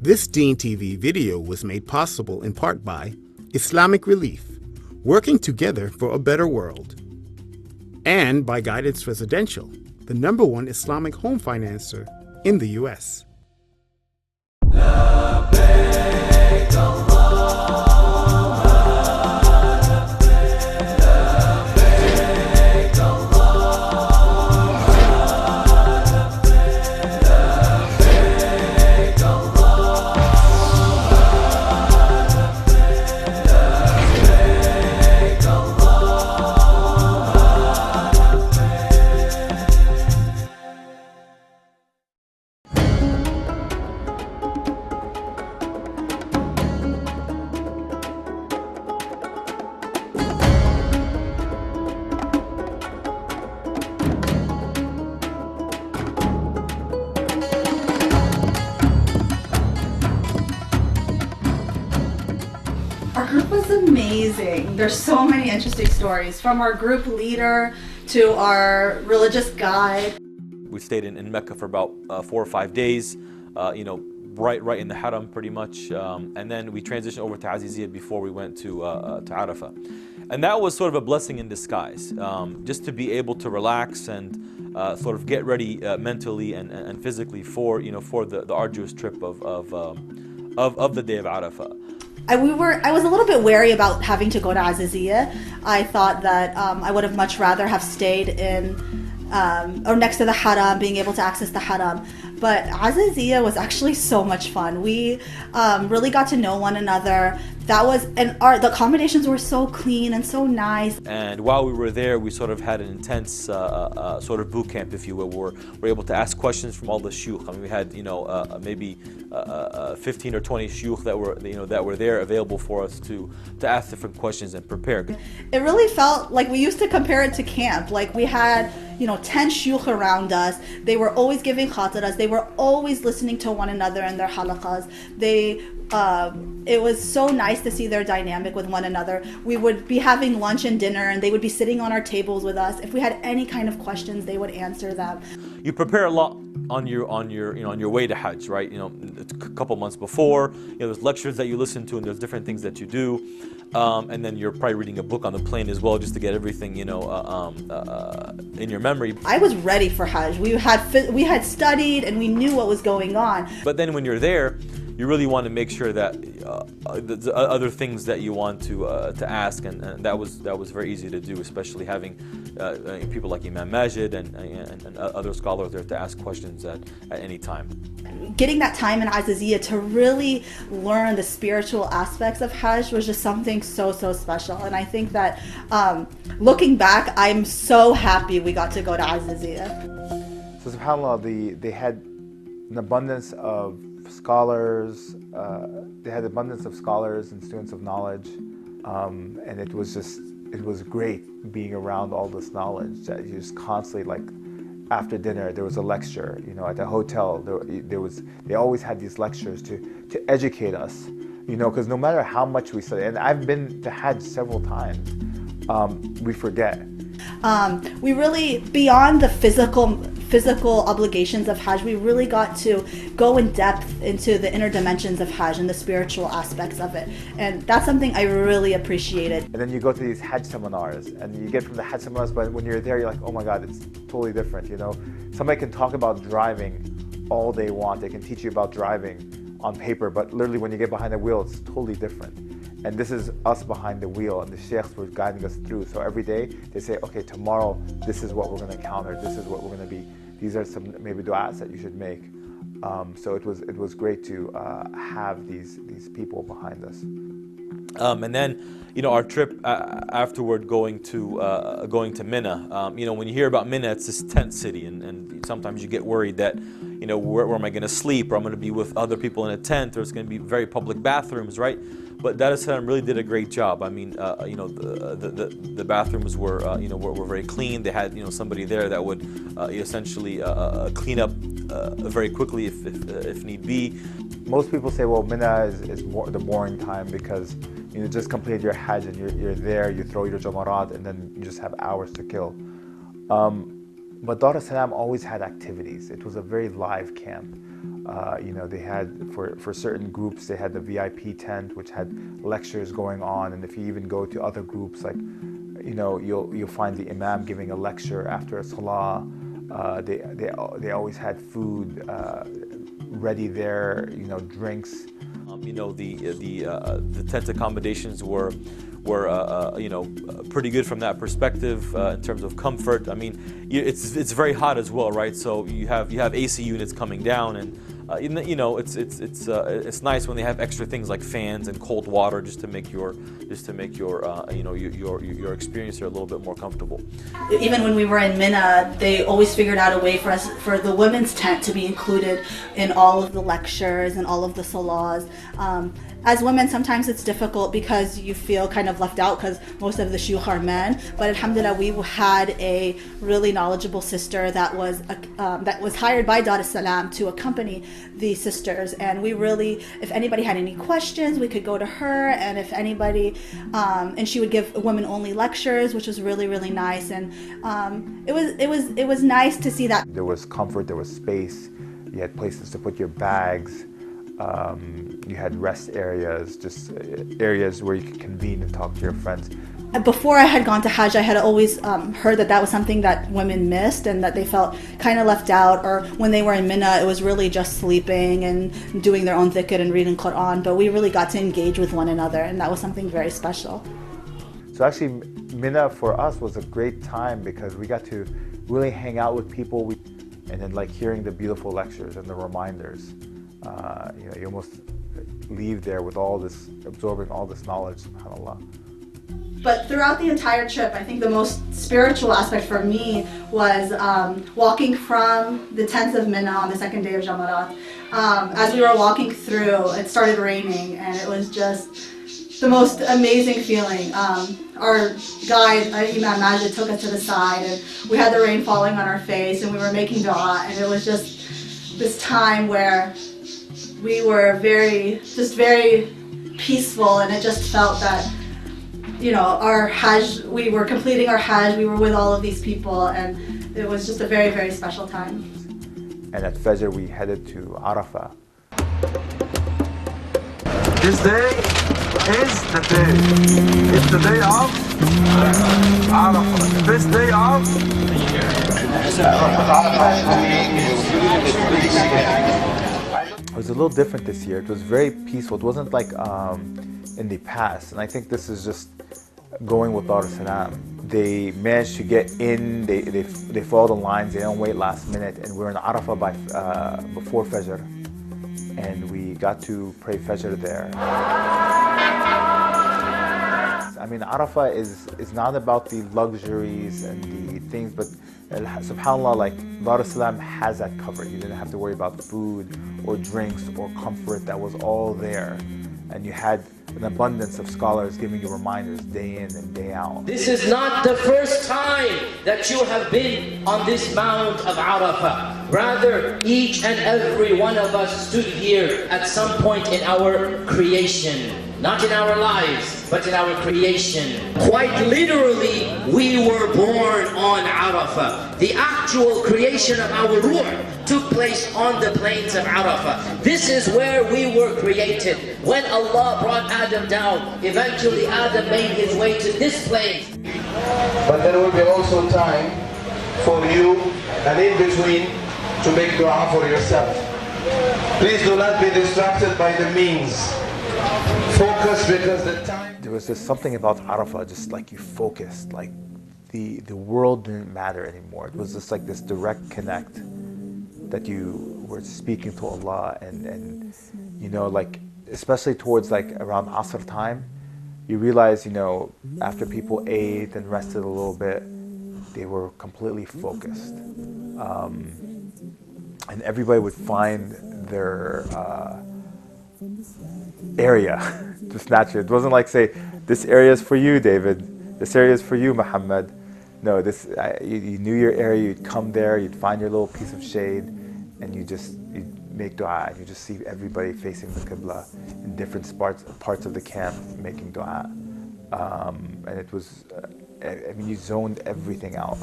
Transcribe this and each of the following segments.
This Deen TV video was made possible in part by Islamic Relief, working together for a better world, and by Guidance Residential, the #1 Islamic home financer in the U.S. Our group was amazing. There's so many interesting stories, from our group leader to our religious guide. We stayed in Mecca for about 4 or 5 days, right in the Haram pretty much, and then we transitioned over to Aziziyah before we went to Arafah. And that was sort of a blessing in disguise, just to be able to relax and sort of get ready mentally and physically for the arduous trip of the day of Arafah. I was a little bit wary about having to go to Aziziyah. I thought that I would have much rather have stayed in or next to the Haram, being able to access the Haram. But Aziziyah was actually so much fun. We really got to know one another. The accommodations were so clean and so nice. And while we were there, we sort of had an intense sort of boot camp, if you will. We're able to ask questions from all the shuyukh. I mean, we had maybe 15 or 20 shuyukh that were there available for us to ask different questions and prepare. It really felt like we used to compare it to camp. Like we had 10 shuyukh around us. They were always giving khataras. They were always listening to one another in their halaqas. It was so nice to see their dynamic with one another. We would be having lunch and dinner, and they would be sitting on our tables with us. If we had any kind of questions, they would answer them. You prepare a lot on your way to Hajj, right? A couple months before, there's lectures that you listen to, and there's different things that you do, and then you're probably reading a book on the plane as well, just to get everything in your memory. I was ready for Hajj. We had studied, and we knew what was going on. But then when you're there, you really want to make sure that the other things that you want to ask, and that was very easy to do, especially having people like Imam Majid and other scholars there to ask questions at any time. Getting that time in Aziziyah to really learn the spiritual aspects of Hajj was just something so special. And I think that looking back, I'm so happy we got to go to Aziziyah. So subhanAllah, they had an abundance of scholars, and students of knowledge, and it was great being around all this knowledge that you just constantly, like after dinner there was a lecture, at the hotel they always had these lectures to educate us, because no matter how much we study, and I've been to Hajj several times, we forget. We really, beyond the physical obligations of Hajj, we really got to go in depth into the inner dimensions of Hajj and the spiritual aspects of it. And that's something I really appreciated. And then you go to these Hajj seminars, and you get from the Hajj seminars, but when you're there, you're like, oh my God, it's totally different, Somebody can talk about driving all they want. They can teach you about driving on paper, but literally when you get behind the wheel, it's totally different. And this is us behind the wheel, and the sheikhs were guiding us through. So every day they say, okay, tomorrow this is what we're going to encounter, this is what we're going to be. These are some maybe du'as that you should make. So it was great to have these people behind us. And then, our trip afterward going to Mina. When you hear about Mina, it's this tent city, and sometimes you get worried that, where am I going to sleep, or I'm going to be with other people in a tent. There's going to be very public bathrooms, right? But Dar es Salaam really did a great job. I mean, the bathrooms were very clean. They had somebody there that would essentially clean up very quickly if need be. Most people say, well, Mina is more the boring time because you just completed your Hajj and you're there, you throw your jamarat, and then you just have hours to kill. But Dar es Salaam always had activities. It was a very live camp. They had, for certain groups, they had the VIP tent, which had lectures going on. And if you even go to other groups, like, you'll find the imam giving a lecture after a salah. They always had food ready there, drinks. The tent accommodations were pretty good from that perspective in terms of comfort. I mean, it's very hot as well, right? So you have AC units coming down, and it's nice when they have extra things like fans and cold water just to make your experience here a little bit more comfortable. Even when we were in Mina, they always figured out a way for the women's tent to be included in all of the lectures and all of the salahs. As women, sometimes it's difficult because you feel kind of left out because most of the shuyukh are men. But alhamdulillah, we had a really knowledgeable sister that was hired by Dar es Salaam to accompany the sisters. And we really, if anybody had any questions, we could go to her. And if anybody, and she would give women-only lectures, which was really, really nice. And it was nice to see that. There was comfort, there was space. You had places to put your bags. You had rest areas, just areas where you could convene and talk to your friends. Before I had gone to Hajj, I had always heard that was something that women missed and that they felt kind of left out, or when they were in Mina, it was really just sleeping and doing their own dhikr and reading Quran, but we really got to engage with one another, and that was something very special. So actually, Mina for us was a great time because we got to really hang out with people, and then like hearing the beautiful lectures and the reminders. You almost leave there with absorbing all this knowledge, subhanAllah. But throughout the entire trip, I think the most spiritual aspect for me was walking from the tents of Mina on the second day of Jamarat. As we were walking through, it started raining, and it was just the most amazing feeling. Our guide, Imam Majid, took us to the side, and we had the rain falling on our face, and we were making dua, and it was just this time where we were very peaceful, and it just felt that, our Hajj, we were completing our Hajj, we were with all of these people, and it was just a very, very special time. And at Fajr, we headed to Arafah. This day is the day. It's the day of Arafah. This day of It was a little different this year. It was very peaceful. It wasn't like in the past. And I think this is just going with Dar es Salaam. They managed to get in, they follow the lines, they don't wait last minute. And we're in Arafah before Fajr. And we got to pray Fajr there. I mean, Arafah is not about the luxuries and the things, but subhanAllah, like Dar es Salaam has that covered. You didn't have to worry about food or drinks or comfort. That was all there. And you had an abundance of scholars giving you reminders day in and day out. This is not the first time that you have been on this Mount of Arafah. Rather, each and every one of us stood here at some point in our creation. Not in our lives, but in our creation. Quite literally, we were born on Arafah. The actual creation of our Ruh took place on the plains of Arafah. This is where we were created. When Allah brought Adam down, eventually Adam made his way to this place. But there will be also time for you and in between to make dua for yourself. Please do not be distracted by the means. Focus, because the time... There was just something about Arafah, just like you focused, like the world didn't matter anymore. It was just like this direct connect that you were speaking to Allah, and like especially towards like around Asr time, you realize, after people ate and rested a little bit, they were completely focused. And everybody would find their area just naturally. It wasn't like, say, this area is for you, David. This area is for you, Muhammad. No, you knew your area. You'd come there. You'd find your little piece of shade, and you'd make dua. And you just see everybody facing the Qibla in different parts of the camp making dua. And it was, you zoned everything out.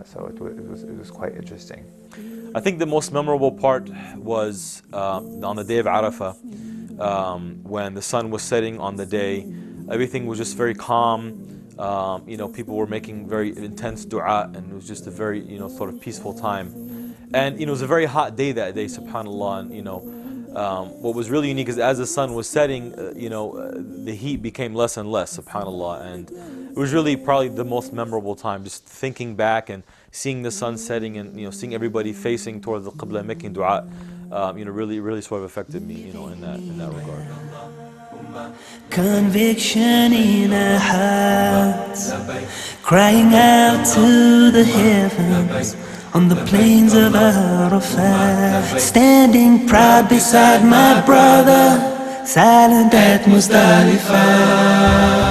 So it was quite interesting. I think the most memorable part was on the day of Arafah, when the sun was setting on the day. Everything was just very calm. People were making very intense dua, and it was just a very, sort of peaceful time. And it was a very hot day that day, subhanAllah. And what was really unique is as the sun was setting, the heat became less and less, subhanAllah. And it was really probably the most memorable time, just thinking back and seeing the sun setting, and seeing everybody facing towards the Qibla, making dua, really sort of affected me, in that regard. Conviction in our hearts, crying out to the heavens on the plains of Arafah, standing proud beside my brother, silent at Muzdalifah.